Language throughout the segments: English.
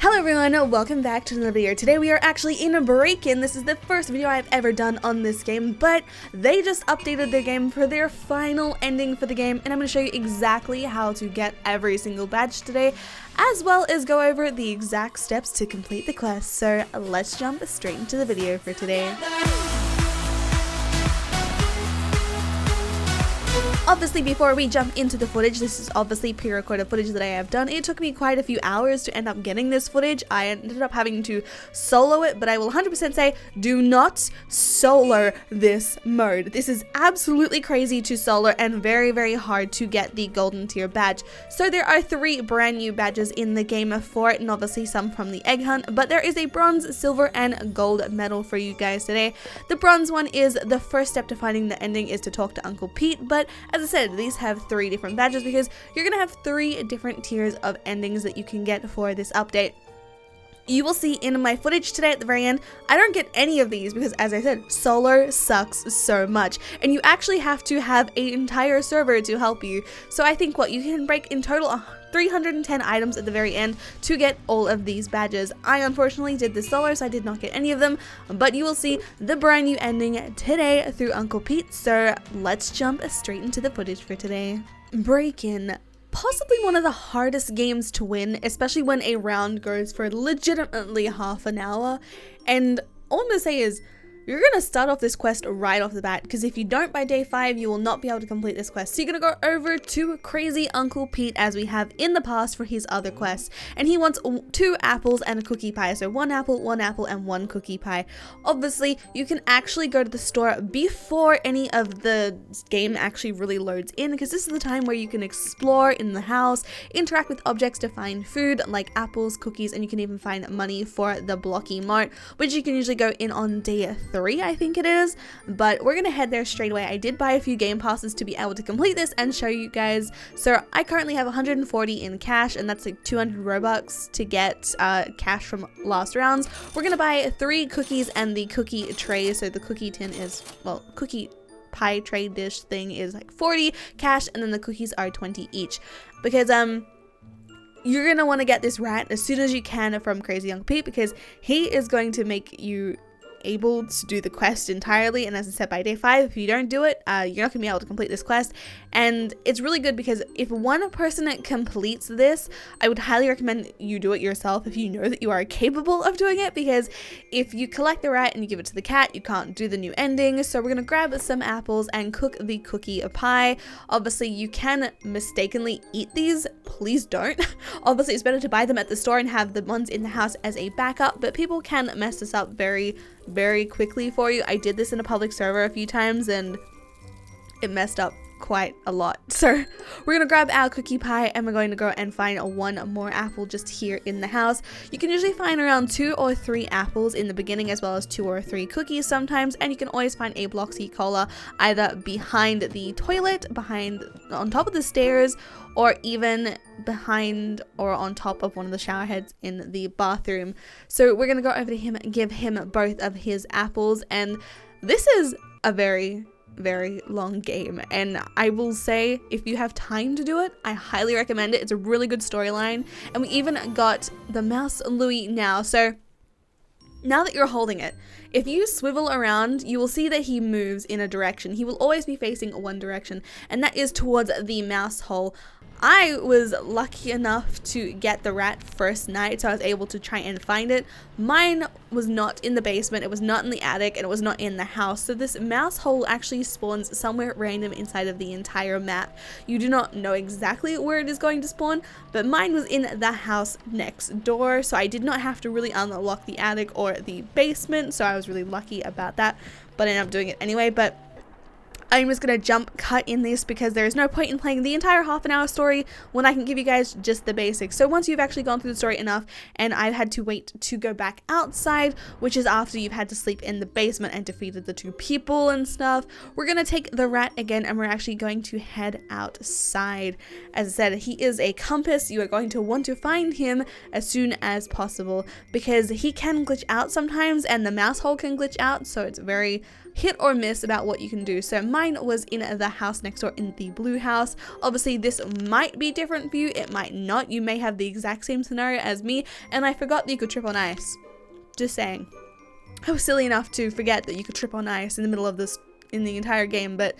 Hello everyone, welcome back to another video. Today we are actually in a break-in. This is the first video I've ever done on this game, but they just updated their game for their final ending for the game, and I'm going to show you exactly how to get every single badge today, as well as go over the exact steps to complete the quest. So let's jump straight into the video for today. Obviously, before we jump into the footage, this is obviously pre-recorded footage that I have done. It took me quite a few hours to end up getting this footage. I ended up having to solo it, but I will 100% say, do not solo this mode. This is absolutely crazy to solo and very, very hard to get the golden tier badge. So there are 3 brand new badges in the game for it, and obviously some from the egg hunt, but there is a bronze, silver, and gold medal for you guys today. The bronze one is the first step to finding the ending is to talk to Uncle Pete, but as I said, these have 3 different badges because you're going to have 3 different tiers of endings that you can get for this update. You will see in my footage today at the very end, I don't get any of these because, as I said, solo sucks so much. And you actually have to have an entire server to help you. So I think you can break in total 310 items at the very end to get all of these badges. I unfortunately did this solo, so I did not get any of them, but you will see the brand new ending today through Uncle Pete. So let's jump straight into the footage for today. Break-in. Possibly one of the hardest games to win, especially when a round goes for legitimately half an hour. And all I'm going to say is, you're going to start off this quest right off the bat, because if you don't by day 5, you will not be able to complete this quest. So you're going to go over to Crazy Uncle Pete, as we have in the past for his other quests. And he wants 2 apples and a cookie pie. So 1 apple, and 1 cookie pie. Obviously, you can actually go to the store before any of the game actually really loads in, because this is the time where you can explore in the house, interact with objects to find food like apples, cookies, and you can even find money for the blocky mart, which you can usually go in on day 3, I think it is, but we're gonna head there straight away. I did buy a few game passes to be able to complete this and show you guys. So I currently have 140 in cash, and that's like 200 Robux to get cash from last rounds. We're gonna buy 3 cookies and the cookie tray. So the cookie tin is, well, cookie pie tray dish thing is like 40 cash, and then the cookies are 20 each, because you're gonna want to get this rat as soon as you can from Crazy Uncle Pete, because he is going to make you able to do the quest entirely. And as I said, by day 5, if you don't do it, you're not gonna be able to complete this quest. And it's really good because if one person completes this, I would highly recommend you do it yourself if you know that you are capable of doing it, because if you collect the rat and you give it to the cat, you can't do the new ending. So we're gonna grab some apples and cook the cookie pie. Obviously, you can mistakenly eat these. Please don't. Obviously, it's better to buy them at the store and have the ones in the house as a backup, but people can mess this up very quickly for you. I did this in a public server a few times and it messed up quite a lot. So we're gonna grab our cookie pie and we're going to go and find 1 more apple just here in the house. You can usually find around 2 or 3 apples in the beginning, as well as 2 or 3 cookies sometimes, and you can always find a Bloxy cola either behind the toilet, on top of the stairs, or even behind or on top of one of the shower heads in the bathroom. So we're gonna go over to him and give him both of his apples, and this is a very long game, and I will say, if you have time to do it, I highly recommend it. It's a really good storyline, and we even got the mouse Louis now. So now that you're holding it, if you swivel around, you will see that he moves in a direction. He will always be facing one direction, and that is towards the mouse hole. I was lucky enough to get the rat first night, so I was able to try and find it. Mine was not in the basement, it was not in the attic, and it was not in the house. So this mouse hole actually spawns somewhere random inside of the entire map. You do not know exactly where it is going to spawn, but mine was in the house next door, so I did not have to really unlock the attic or the basement, so I was really lucky about that, but I ended up doing it anyway. But I'm just going to jump cut in this because there is no point in playing the entire half-an-hour story when I can give you guys just the basics. So once you've actually gone through the story enough, and I've had to wait to go back outside, which is after you've had to sleep in the basement and defeated the 2 people and stuff, we're going to take the rat again, and we're actually going to head outside. As I said, he is a compass. You are going to want to find him as soon as possible, because he can glitch out sometimes, and the mouse hole can glitch out, so it's very hit or miss about what you can do. So mine mine was in the house next door, in the blue house. Obviously this might be different for you, it might not. You may have the exact same scenario as me, and I forgot that you could trip on ice. Just saying. I was silly enough to forget that you could trip on ice in the middle of this, in the entire game, but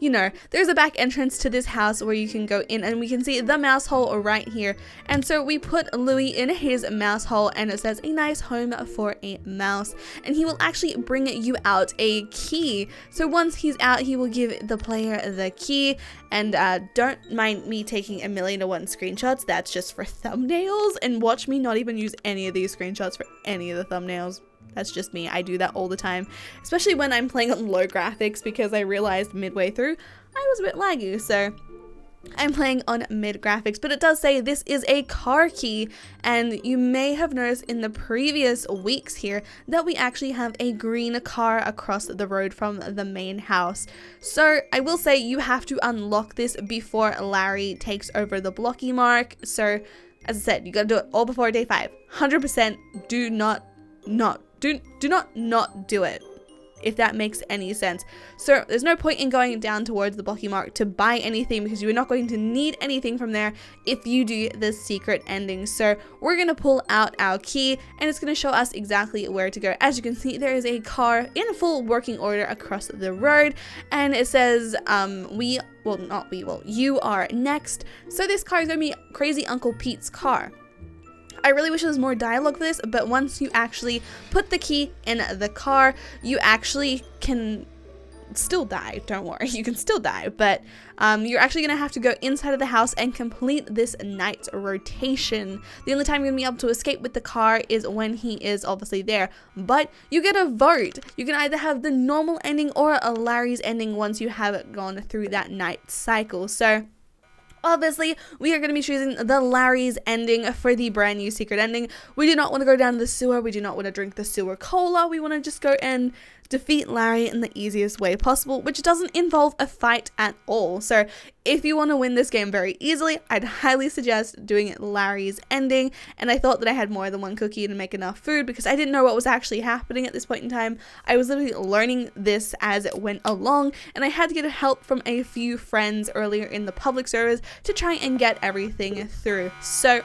you know, there's a back entrance to this house where you can go in, and we can see the mouse hole right here. And so we put Louis in his mouse hole, and it says a nice home for a mouse, and he will actually bring you out a key. So once he's out, he will give the player the key. And don't mind me taking 1,000,001 screenshots, that's just for thumbnails, and watch me not even use any of these screenshots for any of the thumbnails. That's just me. I do that all the time, especially when I'm playing on low graphics, because I realized midway through I was a bit laggy, so I'm playing on mid graphics. But it does say this is a car key, and you may have noticed in the previous weeks here that we actually have a green car across the road from the main house. So I will say you have to unlock this before Larry takes over the blocky mark. So as I said, you gotta do it all before day 5. 100%. Do not do it, if that makes any sense. So there's no point in going down towards the blocky mark to buy anything, because you're not going to need anything from there if you do the secret ending. So we're going to pull out our key, and it's going to show us exactly where to go. As you can see, there is a car in full working order across the road, and it says you are next. So this car is going to be Crazy Uncle Pete's car. I really wish there was more dialogue for this, but once you actually put the key in the car, you actually can still die. Don't worry, you can still die, but you're actually going to have to go inside of the house and complete this night rotation. The only time you're going to be able to escape with the car is when he is obviously there, but you get a vote. You can either have the normal ending or a Larry's ending once you have gone through that night cycle. So obviously, we are going to be choosing the Larry's ending for the brand new secret ending. We do not want to go down the sewer. We do not want to drink the sewer cola. We want to just go and defeat Larry in the easiest way possible, which doesn't involve a fight at all. So if you want to win this game very easily, I'd highly suggest doing Larry's ending. And I thought that I had more than one cookie to make enough food, because I didn't know what was actually happening at this point in time. I was literally learning this as it went along, and I had to get help from a few friends earlier in the public servers to try and get everything through. So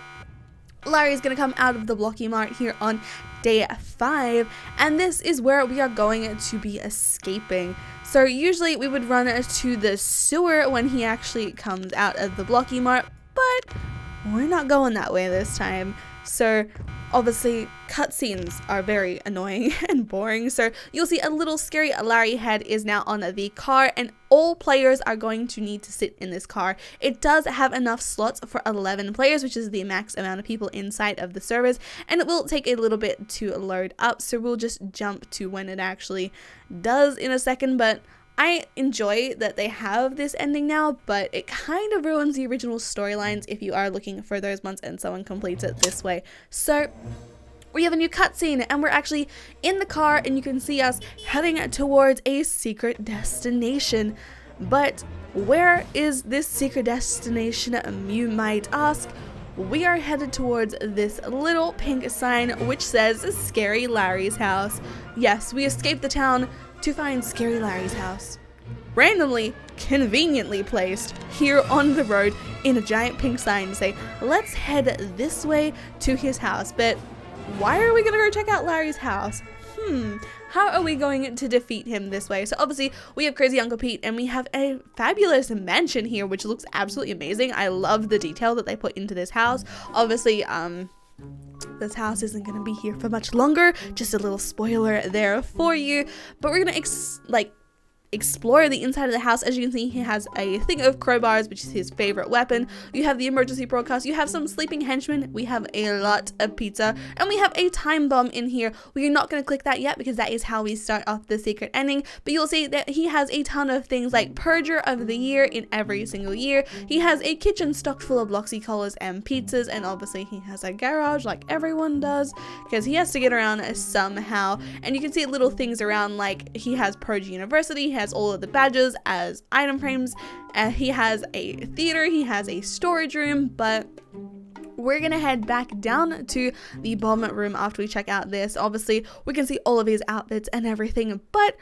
Larry's gonna come out of the blocky mart here on day 5, and this is where we are going to be escaping. So usually we would run to the sewer when he actually comes out of the blocky mart, but we're not going that way this time. So obviously cutscenes are very annoying and boring, so you'll see a little scary Larry head is now on the car, and all players are going to need to sit in this car. It does have enough slots for 11 players, which is the max amount of people inside of the servers, and it will take a little bit to load up, so we'll just jump to when it actually does in a second. But I enjoy that they have this ending now, but it kind of ruins the original storylines if you are looking for those ones and someone completes it this way. So we have a new cutscene, and we're actually in the car, and you can see us heading towards a secret destination. But where is this secret destination, you might ask? We are headed towards this little pink sign which says Scary Larry's house. Yes, we escaped the town to find Scary Larry's house, randomly, conveniently placed here on the road in a giant pink sign to say, let's head this way to his house. But why are we gonna go check out Larry's house? How are we going to defeat him this way? So obviously we have Crazy Uncle Pete, and we have a fabulous mansion here which looks absolutely amazing. I love the detail that they put into this house. Obviously this house isn't going to be here for much longer, just a little spoiler there for you, but we're going to explore the inside of the house. As you can see, he has a thing of crowbars, which is his favorite weapon. You have the emergency broadcast, you have some sleeping henchmen, we have a lot of pizza, and we have a time bomb in here. We are not going to click that yet because that is how we start off the secret ending, but you'll see that he has a ton of things like Purger of the Year in every single year. He has a kitchen stocked full of Bloxy collars and pizzas, and obviously he has a garage like everyone does because he has to get around somehow. And you can see little things around, like he has Purge University, he has all of the badges as item frames, he has a theater, he has a storage room. But we're gonna head back down to the bomb room after we check out this. Obviously we can see all of his outfits and everything, but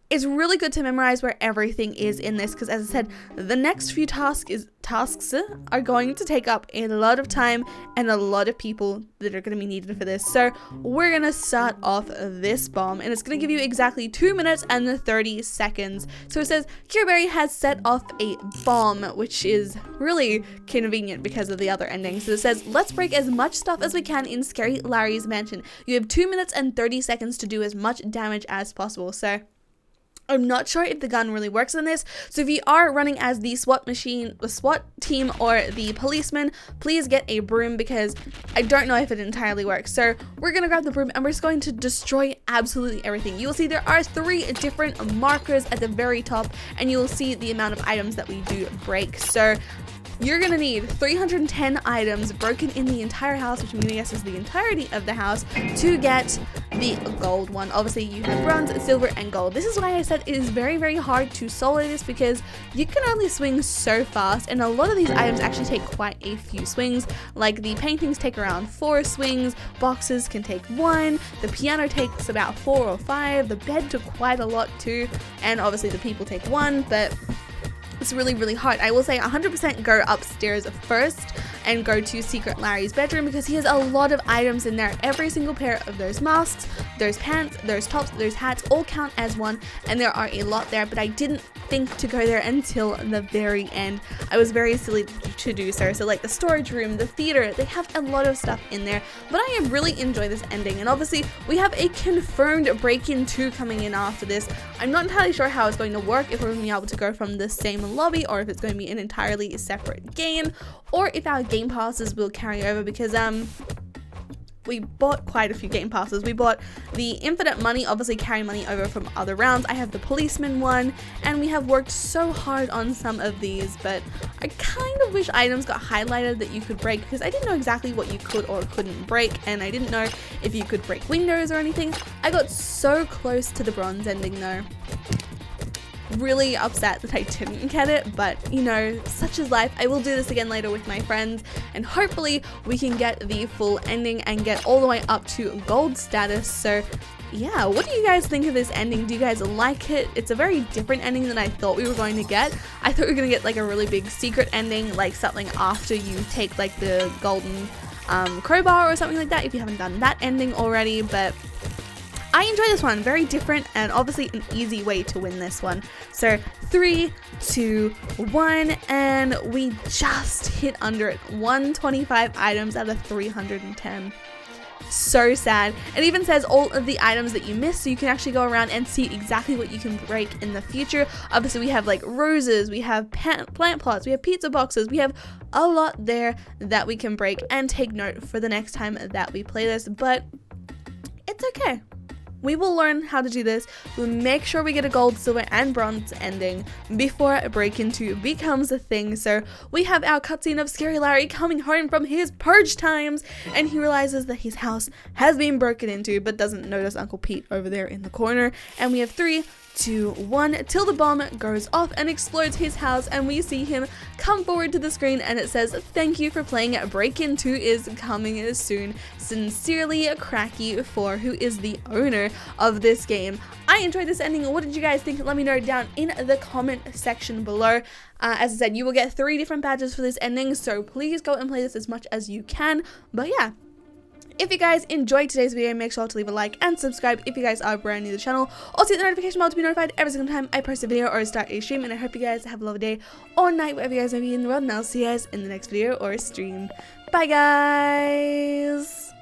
it's really good to memorize where everything is in this, because as I said, the next few tasks are going to take up a lot of time and a lot of people that are going to be needed for this. So we're going to start off this bomb, and it's going to give you exactly 2 minutes and 30 seconds. So it says KiraBerry has set off a bomb, which is really convenient because of the other ending. So it says, let's break as much stuff as we can in Scary Larry's mansion. You have 2 minutes and 30 seconds to do as much damage as possible. So I'm not sure if the gun really works in this, so if you are running as the SWAT team or the policeman, please get a broom, because I don't know if it entirely works. So we're gonna grab the broom and we're just going to destroy absolutely everything. You will see there are 3 different markers at the very top, and you will see the amount of items that we do break. So you're gonna need 310 items broken in the entire house, which I'm gonna guess is the entirety of the house, to get the gold one. Obviously you have bronze, silver, and gold. This is why I said it is very, very hard to solo this, because you can only swing so fast, and a lot of these items actually take quite a few swings. Like the paintings take around 4 swings, boxes can take 1, the piano takes about 4 or 5, the bed took quite a lot too, and obviously the people take 1, but it's really, really hard. I will say 100% go upstairs first and go to Secret Larry's bedroom, because he has a lot of items in there. Every single pair of those masks, those pants, those tops, those hats all count as one, and there are a lot there, but I didn't think to go there until the very end. I was very silly to do so. So like the storage room, the theater, they have a lot of stuff in there, but I really enjoy this ending. And obviously we have a confirmed break-in 2 coming in after this. I'm not entirely sure how it's going to work, if we're going to be able to go from the same lobby, or if it's going to be an entirely separate game, or if our game passes will carry over, because we bought quite a few game passes. We bought the infinite money, obviously carry money over from other rounds. I have the policeman one, and we have worked so hard on some of these, but I kind of wish items got highlighted that you could break, because I didn't know exactly what you could or couldn't break, and I didn't know if you could break windows or anything. I got so close to the bronze ending though. Really upset that I didn't get it, but you know, such is life. I will do this again later with my friends, and hopefully we can get the full ending and get all the way up to gold status. So yeah, what do you guys think of this ending? Do you guys like it? It's a very different ending than I thought we were going to get. I thought we were going to get like a really big secret ending, like something after you take like the golden crowbar or something like that, if you haven't done that ending already. But I enjoy this one, very different, and obviously an easy way to win this one. So 3, 2, 1, and we just hit under it. 125 items out of 310. So sad. It even says all of the items that you missed, so you can actually go around and see exactly what you can break in the future. Obviously we have like roses, we have plant plots, we have pizza boxes, we have a lot there that we can break and take note for the next time that we play this, but it's okay. We will learn how to do this. We'll make sure we get a gold, silver, and bronze ending before Break-In 2 becomes a thing. So we have our cutscene of Scary Larry coming home from his purge times, and he realizes that his house has been broken into, but doesn't notice Uncle Pete over there in the corner. And we have 3, 2, 1 till the bomb goes off and explodes his house, and we see him come forward to the screen, and it says, "Thank you for playing. Break-In 2 is coming soon. Sincerely, Cracky 4, who is the owner of this game." I enjoyed this ending. What did you guys think? Let me know down in the comment section below. As I said, you will get 3 different badges for this ending, so please go and play this as much as you can. But yeah, if you guys enjoyed today's video, make sure to leave a like and subscribe if you guys are brand new to the channel. Also hit the notification bell to be notified every single time I post a video or start a stream. And I hope you guys have a lovely day or night, wherever you guys may be in the world. And I'll see you guys in the next video or stream. Bye guys!